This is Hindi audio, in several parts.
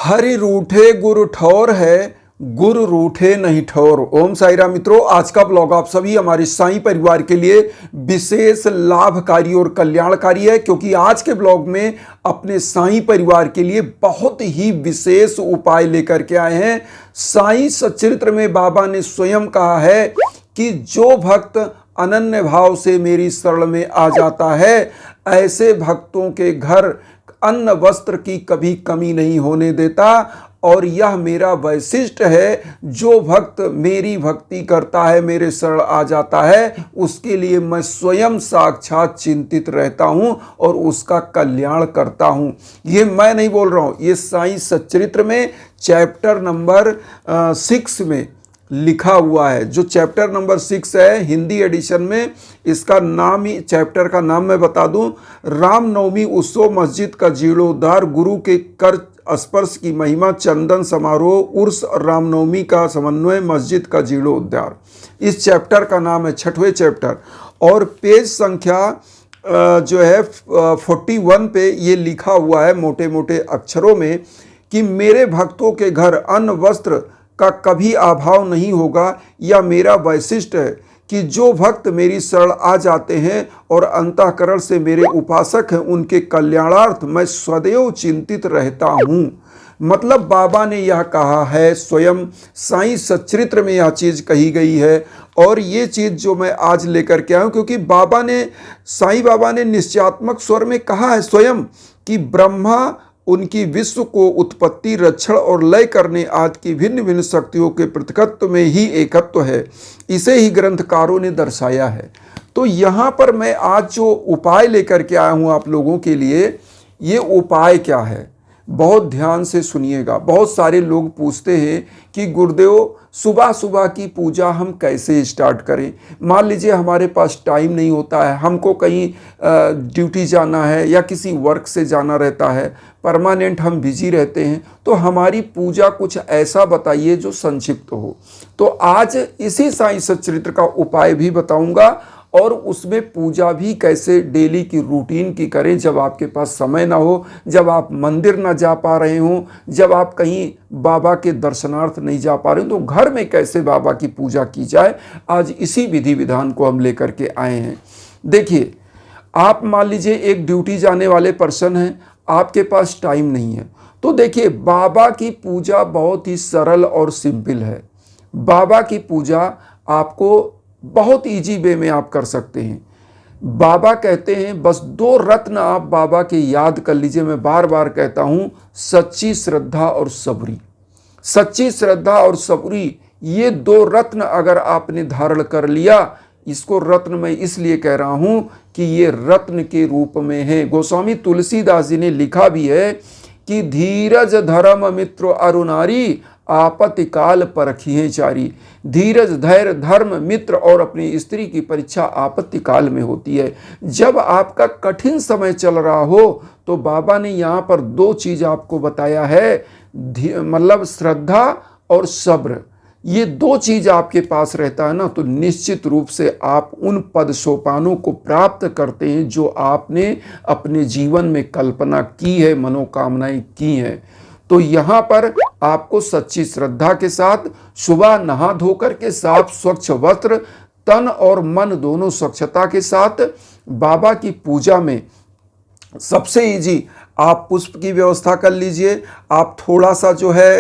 हरि रूठे गुरु ठौर है, गुरु रूठे नहीं ठौर। ओम साई राम मित्रों, आज का ब्लॉग आप सभी हमारे साईं परिवार के लिए विशेष लाभकारी और कल्याणकारी है, क्योंकि आज के ब्लॉग में अपने साईं परिवार के लिए बहुत ही विशेष उपाय लेकर के आए हैं। साईं सच्चरित्र में बाबा ने स्वयं कहा है कि जो भक्त अनन्य भाव से मेरी शरण में आ जाता है, ऐसे भक्तों के घर अन्न वस्त्र की कभी कमी नहीं होने देता। और यह मेरा वैशिष्ट्य है, जो भक्त मेरी भक्ति करता है, मेरे शरण आ जाता है, उसके लिए मैं स्वयं साक्षात चिंतित रहता हूं और उसका कल्याण करता हूं। ये मैं नहीं बोल रहा हूं, ये साईं सच्चरित्र में चैप्टर नंबर 6 में लिखा हुआ है। जो चैप्टर नंबर 6 है हिंदी एडिशन में, इसका नाम ही चैप्टर का नाम मैं बता दूं, रामनवमी उत्सव मस्जिद का जीर्णोद्धार, गुरु के कर स्पर्श की महिमा, चंदन समारोह, उर्स और रामनवमी का समन्वय, मस्जिद का जीर्णोद्धार। इस चैप्टर का नाम है 6वें चैप्टर। और पेज संख्या जो है 41 पे ये लिखा हुआ है मोटे मोटे अक्षरों में कि मेरे भक्तों के घर अन्न वस्त्र का कभी अभाव नहीं होगा। यह मेरा वैशिष्ट्य है कि जो भक्त मेरी शरण आ जाते हैं और अंतःकरण से मेरे उपासक हैं, उनके कल्याणार्थ मैं सदैव चिंतित रहता हूँ। मतलब बाबा ने यह कहा है, स्वयं साईं सच्चरित्र में यह चीज़ कही गई है। और ये चीज़ जो मैं आज लेकर के आया हूँ, क्योंकि साईं बाबा ने निश्चयात्मक स्वर में कहा है स्वयं कि ब्रह्मा उनकी विश्व को उत्पत्ति, रक्षण और लय करने आदि की भिन्न भिन्न शक्तियों के पृथकत्व में ही एकत्व है। इसे ही ग्रंथकारों ने दर्शाया है। तो यहाँ पर मैं आज जो उपाय लेकर के आया हूँ आप लोगों के लिए, ये उपाय क्या है, बहुत ध्यान से सुनिएगा। बहुत सारे लोग पूछते हैं कि गुरुदेव सुबह सुबह की पूजा हम कैसे स्टार्ट करें। मान लीजिए हमारे पास टाइम नहीं होता है, हमको कहीं ड्यूटी जाना है या किसी वर्क से जाना रहता है, परमानेंट हम बिजी रहते हैं, तो हमारी पूजा कुछ ऐसा बताइए जो संक्षिप्त हो। तो आज इसी साईं सच्चरित्र का उपाय भी बताऊंगा और उसमें पूजा भी कैसे डेली की रूटीन की करें, जब आपके पास समय ना हो, जब आप मंदिर ना जा पा रहे हों, जब आप कहीं बाबा के दर्शनार्थ नहीं जा पा रहे हो, तो घर में कैसे बाबा की पूजा की जाए। आज इसी विधि विधान को हम लेकर के आए हैं। देखिए, आप मान लीजिए एक ड्यूटी जाने वाले पर्सन हैं, आपके पास टाइम नहीं है, तो देखिए बाबा की पूजा बहुत ही सरल और सिंपल है। बाबा की पूजा आपको बहुत इजी वे में आप कर सकते हैं। बाबा कहते हैं बस 2 रत्न आप बाबा के याद कर लीजिए। मैं बार बार कहता हूं, सच्ची श्रद्धा और सबरी। सच्ची श्रद्धा और सबरी, ये 2 रत्न अगर आपने धारण कर लिया, इसको रत्न मैं इसलिए कह रहा हूं कि ये रत्न के रूप में है। गोस्वामी तुलसीदास जी ने लिखा भी है कि धीरज धर्म मित्र अरुनारी, आपत्ति काल परखिए चारी। धीरज, धैर्य, धर्म, मित्र और अपनी स्त्री की परीक्षा आपत्ति काल में होती है। जब आपका कठिन समय चल रहा हो, तो बाबा ने यहाँ पर 2 चीज़ आपको बताया है, मतलब श्रद्धा और सब्र। ये 2 चीज़ आपके पास रहता है ना, तो निश्चित रूप से आप उन पद सोपानों को प्राप्त करते हैं जो आपने अपने जीवन में कल्पना की है, मनोकामनाएं की हैं। तो यहाँ पर आपको सच्ची श्रद्धा के साथ सुबह नहा धोकर के साफ स्वच्छ वस्त्र, तन और मन दोनों स्वच्छता के साथ बाबा की पूजा में सबसे इजी आप पुष्प की व्यवस्था कर लीजिए। आप थोड़ा सा जो है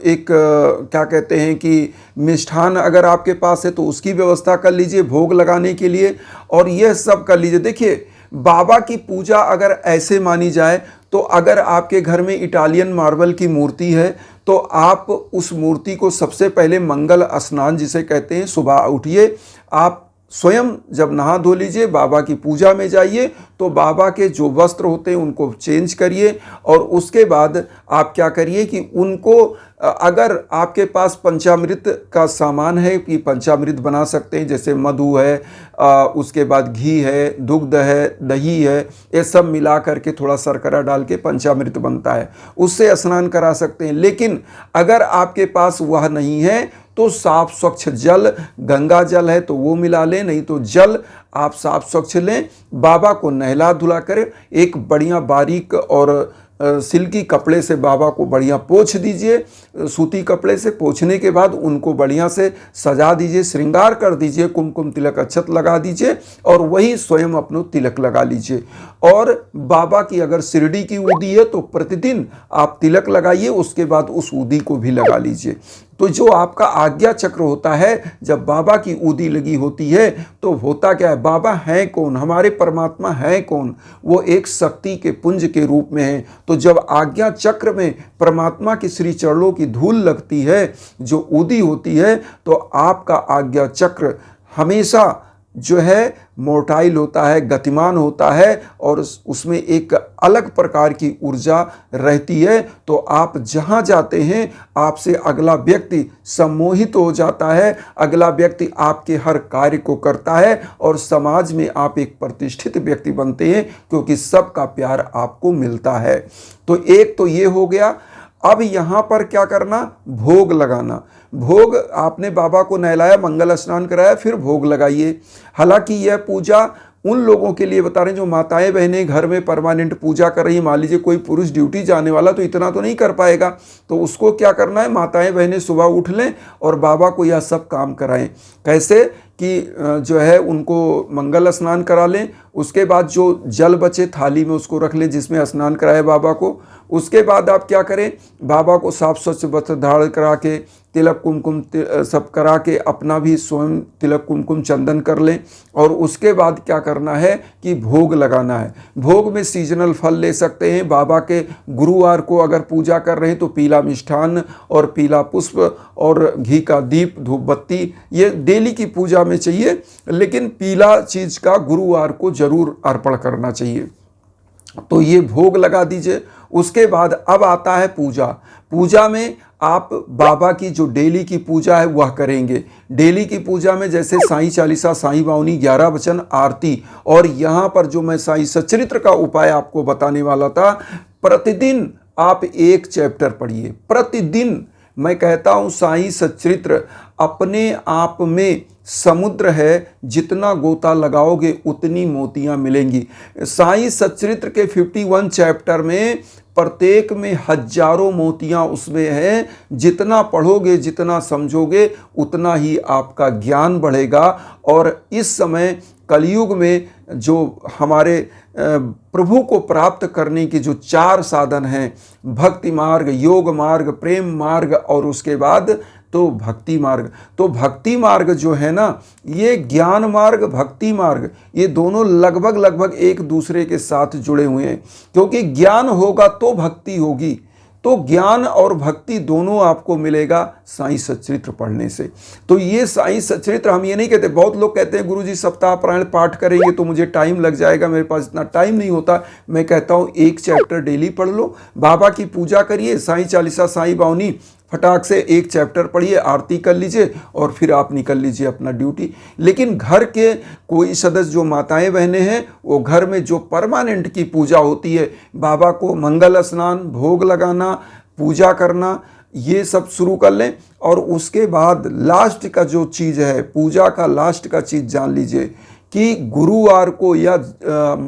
एक क्या कहते हैं कि मिष्ठान अगर आपके पास है तो उसकी व्यवस्था कर लीजिए भोग लगाने के लिए, और यह सब कर लीजिए। देखिए, बाबा की पूजा अगर ऐसे मानी जाए, तो अगर आपके घर में इटालियन मार्बल की मूर्ति है, तो आप उस मूर्ति को सबसे पहले मंगल स्नान जिसे कहते हैं, सुबह उठिए, आप स्वयं जब नहा धो लीजिए, बाबा की पूजा में जाइए, तो बाबा के जो वस्त्र होते हैं उनको चेंज करिए। और उसके बाद आप क्या करिए कि उनको, अगर आपके पास पंचामृत का सामान है कि पंचामृत बना सकते हैं, जैसे मधु है, उसके बाद घी है, दुग्ध है, दही है, ये सब मिला करके थोड़ा शर्करा डाल के पंचामृत बनता है, उससे स्नान करा सकते हैं। लेकिन अगर आपके पास वह नहीं है, तो साफ स्वच्छ जल, गंगा जल है तो वो मिला लें, नहीं तो जल आप साफ स्वच्छ लें। बाबा को नहला धुला कर एक बढ़िया बारीक और सिल्की कपड़े से बाबा को बढ़िया पोंछ दीजिए, सूती कपड़े से पोंछने के बाद उनको बढ़िया से सजा दीजिए, श्रृंगार कर दीजिए, कुमकुम तिलक अक्षत लगा दीजिए और वही स्वयं अपनो तिलक लगा लीजिए। और बाबा की अगर शिरडी की ऊदी है तो प्रतिदिन आप तिलक लगाइए, उसके बाद उस ऊदी को भी लगा लीजिए। तो जो आपका आज्ञा चक्र होता है, जब बाबा की ऊदी लगी होती है तो होता क्या है, बाबा हैं कौन, हमारे परमात्मा हैं कौन, वो एक शक्ति के पुंज के रूप में है। तो जब आज्ञा चक्र में परमात्मा के श्री चरणों की धूल लगती है, जो ऊदी होती है, तो आपका आज्ञा चक्र हमेशा जो है मोटाइल होता है, गतिमान होता है और उसमें एक अलग प्रकार की ऊर्जा रहती है। तो आप जहाँ जाते हैं आपसे अगला व्यक्ति सम्मोहित हो जाता है, अगला व्यक्ति आपके हर कार्य को करता है और समाज में आप एक प्रतिष्ठित व्यक्ति बनते हैं, क्योंकि सबका प्यार आपको मिलता है। तो एक तो ये हो गया। अब यहाँ पर क्या करना, भोग लगाना। भोग आपने बाबा को नहलाया, मंगल स्नान कराया, फिर भोग लगाइए। हालांकि यह पूजा उन लोगों के लिए बता रहे हैं जो माताएं बहनें घर में परमानेंट पूजा कर रही हैं। मान लीजिए कोई पुरुष ड्यूटी जाने वाला तो इतना तो नहीं कर पाएगा, तो उसको क्या करना है, माताएं बहनें सुबह उठ लें और बाबा को यह सब काम कराएं। कैसे कि जो है उनको मंगल स्नान करा लें, उसके बाद जो जल बचे थाली में उसको रख लें जिसमें स्नान कराए बाबा को। उसके बाद आप क्या करें, बाबा को साफ स्वच्छ वस्त्र धारण करा के, तिलक कुमकुम सब करा के अपना भी स्वयं तिलक कुमकुम चंदन कर लें। और उसके बाद क्या करना है कि भोग लगाना है। भोग में सीजनल फल ले सकते हैं। बाबा के गुरुवार को अगर पूजा कर रहे हैं तो पीला मिष्ठान और पीला पुष्प और घी का दीप, धूप बत्ती, ये डेली की पूजा में चाहिए, लेकिन पीला चीज़ का गुरुवार को जरूर अर्पण करना चाहिए। तो ये भोग लगा दीजिए। उसके बाद अब आता है पूजा। पूजा में आप बाबा की जो डेली की पूजा है वह करेंगे। डेली की पूजा में जैसे साईं चालीसा, साईं बावनी, 11 वचन, आरती, और यहाँ पर जो मैं साईं सच्चरित्र का उपाय आपको बताने वाला था, प्रतिदिन आप एक चैप्टर पढ़िए। प्रतिदिन मैं कहता हूँ साईं सच्चरित्र अपने आप में समुद्र है, जितना गोता लगाओगे उतनी मोतियां मिलेंगी। साईं सच्चरित्र के 51 चैप्टर में प्रत्येक में हजारों मोतियां उसमें हैं। जितना पढ़ोगे, जितना समझोगे, उतना ही आपका ज्ञान बढ़ेगा। और इस समय कलयुग में जो हमारे प्रभु को प्राप्त करने के जो 4 साधन हैं, भक्ति मार्ग, योग मार्ग, प्रेम मार्ग और उसके बाद तो भक्ति मार्ग। तो भक्ति मार्ग जो है ना, ये ज्ञान मार्ग, भक्ति मार्ग, ये दोनों लगभग एक दूसरे के साथ जुड़े हुए हैं। क्योंकि ज्ञान होगा तो भक्ति होगी, तो ज्ञान और भक्ति दोनों आपको मिलेगा साईं सच्चरित्र पढ़ने से। तो ये साईं सच्चरित्र, हम ये नहीं कहते, बहुत लोग कहते हैं गुरुजी सप्ताह पारायण पाठ करेंगे तो मुझे टाइम लग जाएगा, मेरे पास इतना टाइम नहीं होता। मैं कहता हूँ एक चैप्टर डेली पढ़ लो, बाबा की पूजा करिए, साईं चालीसा, साईं बावनी फटाक से एक चैप्टर पढ़िए, आरती कर लीजिए और फिर आप निकल लीजिए अपना ड्यूटी। लेकिन घर के कोई सदस्य जो माताएं बहनें हैं, वो घर में जो परमानेंट की पूजा होती है, बाबा को मंगल स्नान, भोग लगाना, पूजा करना, ये सब शुरू कर लें। और उसके बाद लास्ट का जो चीज़ है, पूजा का लास्ट का चीज़ जान लीजिए कि गुरुवार को या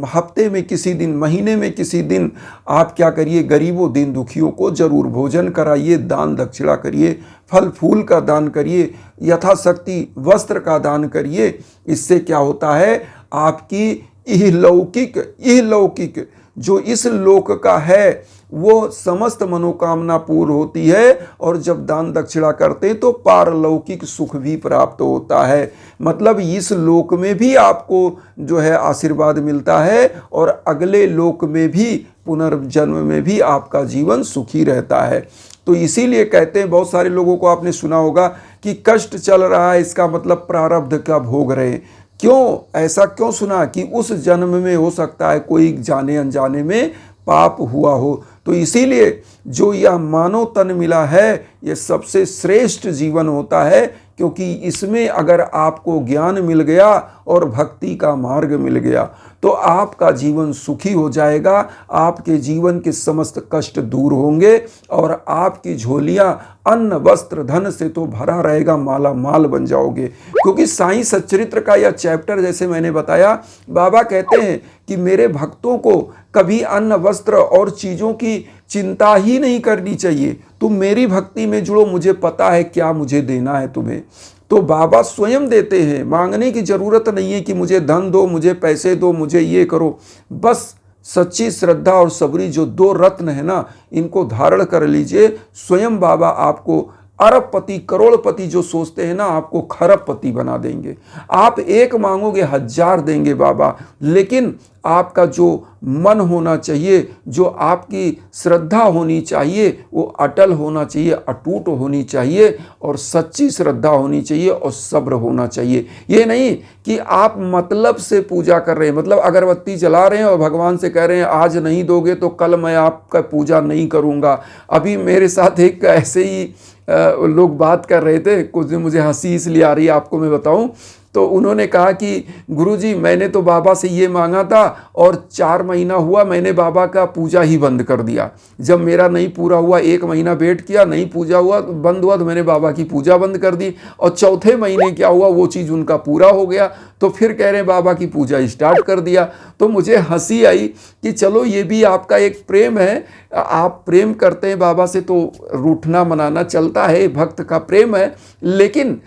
हफ्ते में किसी दिन, महीने में किसी दिन आप क्या करिए, गरीबों दीन दुखियों को जरूर भोजन कराइए, दान दक्षिणा करिए, फल फूल का दान करिए, यथाशक्ति वस्त्र का दान करिए। इससे क्या होता है, आपकी इहलौकिक जो इस लोक का है वो समस्त मनोकामना पूर्ण होती है। और जब दान दक्षिणा करते हैं तो पारलौकिक सुख भी प्राप्त होता है। मतलब इस लोक में भी आपको जो है आशीर्वाद मिलता है और अगले लोक में भी, पुनर्जन्म में भी आपका जीवन सुखी रहता है। तो इसीलिए कहते हैं, बहुत सारे लोगों को आपने सुना होगा कि कष्ट चल रहा है, इसका मतलब प्रारब्ध का भोग रहे हैं। क्यों ऐसा क्यों सुना कि उस जन्म में हो सकता है कोई जाने अनजाने में पाप हुआ हो। तो इसीलिए जो यह मानव तन मिला है, यह सबसे श्रेष्ठ जीवन होता है, क्योंकि इसमें अगर आपको ज्ञान मिल गया और भक्ति का मार्ग मिल गया तो आपका जीवन सुखी हो जाएगा, आपके जीवन के समस्त कष्ट दूर होंगे और आपकी झोलियां अन्न वस्त्र धन से तो भरा रहेगा, माला माल बन जाओगे। क्योंकि साईं सच्चरित्र का यह चैप्टर, जैसे मैंने बताया, बाबा कहते हैं कि मेरे भक्तों को कभी अन्न वस्त्र और चीज़ों की चिंता ही नहीं करनी चाहिए। तुम मेरी भक्ति में जुड़ो, मुझे पता है क्या मुझे देना है तुम्हें। तो बाबा स्वयं देते हैं, मांगने की जरूरत नहीं है कि मुझे धन दो, मुझे पैसे दो, मुझे ये करो। बस सच्ची श्रद्धा और सबरी जो दो रत्न है ना, इनको धारण कर लीजिए। स्वयं बाबा आपको अरबपति करोड़पति जो सोचते हैं ना, आपको खरबपति बना देंगे। आप एक मांगोगे 1000 देंगे बाबा। लेकिन आपका जो मन होना चाहिए, जो आपकी श्रद्धा होनी चाहिए, वो अटल होना चाहिए, अटूट होनी चाहिए और सच्ची श्रद्धा होनी चाहिए और सब्र होना चाहिए। ये नहीं कि आप मतलब से पूजा कर रहे हैं, मतलब अगरबत्ती जला रहे हैं और भगवान से कह रहे हैं आज नहीं दोगे तो कल मैं आपका पूजा नहीं करूँगा। अभी मेरे साथ एक ऐसे ही लोग बात कर रहे थे, कुछ दिन मुझे हंसी इसलिए आ रही है आपको मैं बताऊं। तो उन्होंने कहा कि गुरुजी मैंने तो बाबा से ये मांगा था और 4 महीना हुआ मैंने बाबा का पूजा ही बंद कर दिया। जब मेरा नहीं पूरा हुआ, 1 महीना वेट किया, नहीं पूजा हुआ, बंद हुआ, तो मैंने बाबा की पूजा बंद कर दी। और चौथे महीने क्या हुआ, वो चीज़ उनका पूरा हो गया, तो फिर कह रहे हैं बाबा की पूजा स्टार्ट कर दिया। तो मुझे हंसी आई कि चलो ये भी आपका एक प्रेम है, आप प्रेम करते हैं बाबा से तो रूठना मनाना चलता है, भक्त का प्रेम है। लेकिन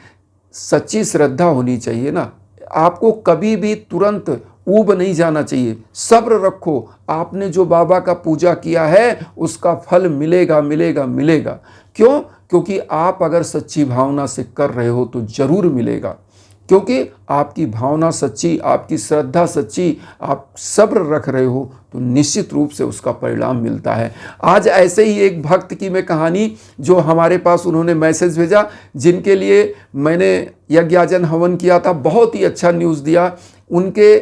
सच्ची श्रद्धा होनी चाहिए ना, आपको कभी भी तुरंत ऊब नहीं जाना चाहिए, सब्र रखो। आपने जो बाबा का पूजा किया है उसका फल मिलेगा मिलेगा मिलेगा। क्यों? क्योंकि आप अगर सच्ची भावना से कर रहे हो तो जरूर मिलेगा, क्योंकि आपकी भावना सच्ची, आपकी श्रद्धा सच्ची, आप सब्र रख रहे हो तो निश्चित रूप से उसका परिणाम मिलता है। आज ऐसे ही एक भक्त की मैं कहानी, जो हमारे पास उन्होंने मैसेज भेजा, जिनके लिए मैंने यज्ञाजन हवन किया था, बहुत ही अच्छा न्यूज़ दिया। उनके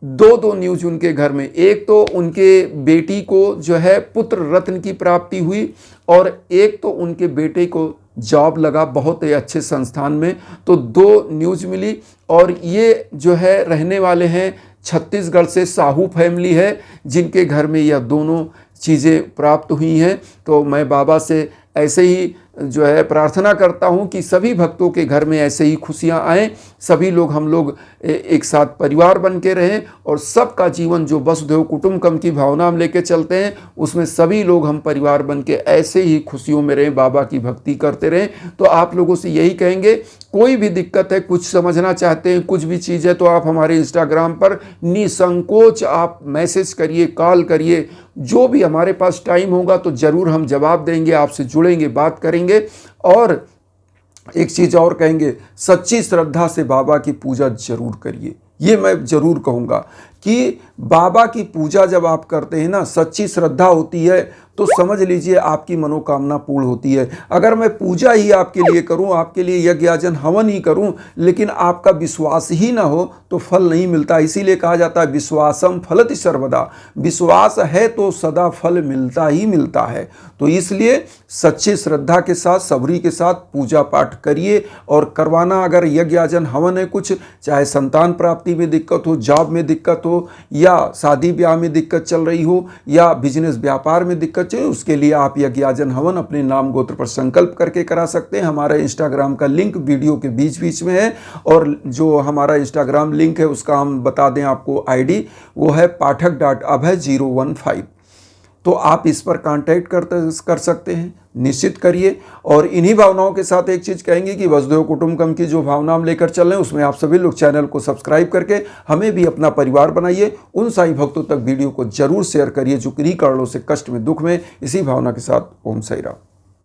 दो न्यूज़ उनके घर में, एक तो उनके बेटी को जो है पुत्र रत्न की प्राप्ति हुई और एक तो उनके बेटे को जॉब लगा बहुत ही अच्छे संस्थान में। तो 2 न्यूज़ मिली। और ये जो है रहने वाले हैं छत्तीसगढ़ से, साहू फैमिली है जिनके घर में यह दोनों चीज़ें प्राप्त हुई हैं। तो मैं बाबा से ऐसे ही जो है प्रार्थना करता हूं कि सभी भक्तों के घर में ऐसे ही खुशियां आएँ, सभी लोग हम लोग एक साथ परिवार बन के रहें और सबका जीवन जो वसुधैव कुटुंबकम की भावना हम लेके चलते हैं, उसमें सभी लोग हम परिवार बन के ऐसे ही खुशियों में रहें, बाबा की भक्ति करते रहें। तो आप लोगों से यही कहेंगे, कोई भी दिक्कत है, कुछ समझना चाहते हैं, कुछ भी चीज़ है, तो आप हमारे इंस्टाग्राम पर निसंकोच आप मैसेज करिए, कॉल करिए। जो भी हमारे पास टाइम होगा तो ज़रूर हम जवाब देंगे, आपसे जुड़ेंगे, बात करेंगे। और एक चीज़ और कहेंगे, सच्ची श्रद्धा से बाबा की पूजा जरूर करिए। ये मैं जरूर कहूँगा कि बाबा की पूजा जब आप करते हैं ना, सच्ची श्रद्धा होती है तो समझ लीजिए आपकी मनोकामना पूर्ण होती है। अगर मैं पूजा ही आपके लिए करूं, आपके लिए यज्ञाजन हवन ही करूं, लेकिन आपका विश्वास ही ना हो तो फल नहीं मिलता। इसीलिए कहा जाता है विश्वासम फलति सर्वदा, विश्वास है तो सदा फल मिलता ही मिलता है। तो इसलिए सच्ची श्रद्धा के साथ, सबरी के साथ पूजा पाठ करिए और करवाना। अगर यज्ञाजन हवन है कुछ, चाहे संतान प्राप्ति में दिक्कत हो, जॉब में दिक्कत हो, या शादी ब्याह में दिक्कत चल रही हो, या बिजनेस व्यापार में दिक्कत चाहिए, उसके लिए आप यज्ञाजन हवन अपने नाम गोत्र पर संकल्प करके करा सकते हैं। हमारा इंस्टाग्राम का लिंक वीडियो के बीच बीच में है, और जो हमारा इंस्टाग्राम लिंक है उसका हम बता दें आपको आईडी, वो है pathak.abhay015। तो आप इस पर कांटेक्ट कर सकते हैं, निश्चित करिए। और इन्हीं भावनाओं के साथ एक चीज़ कहेंगे कि वसुधैव कुटुंबकम की जो भावना हम लेकर चल रहे हैं, उसमें आप सभी लोग चैनल को सब्सक्राइब करके हमें भी अपना परिवार बनाइए। उन साई भक्तों तक वीडियो को जरूर शेयर करिए जो किन्हीं कारणों से कष्ट में, दुख में। इसी भावना के साथ ओम साई राम।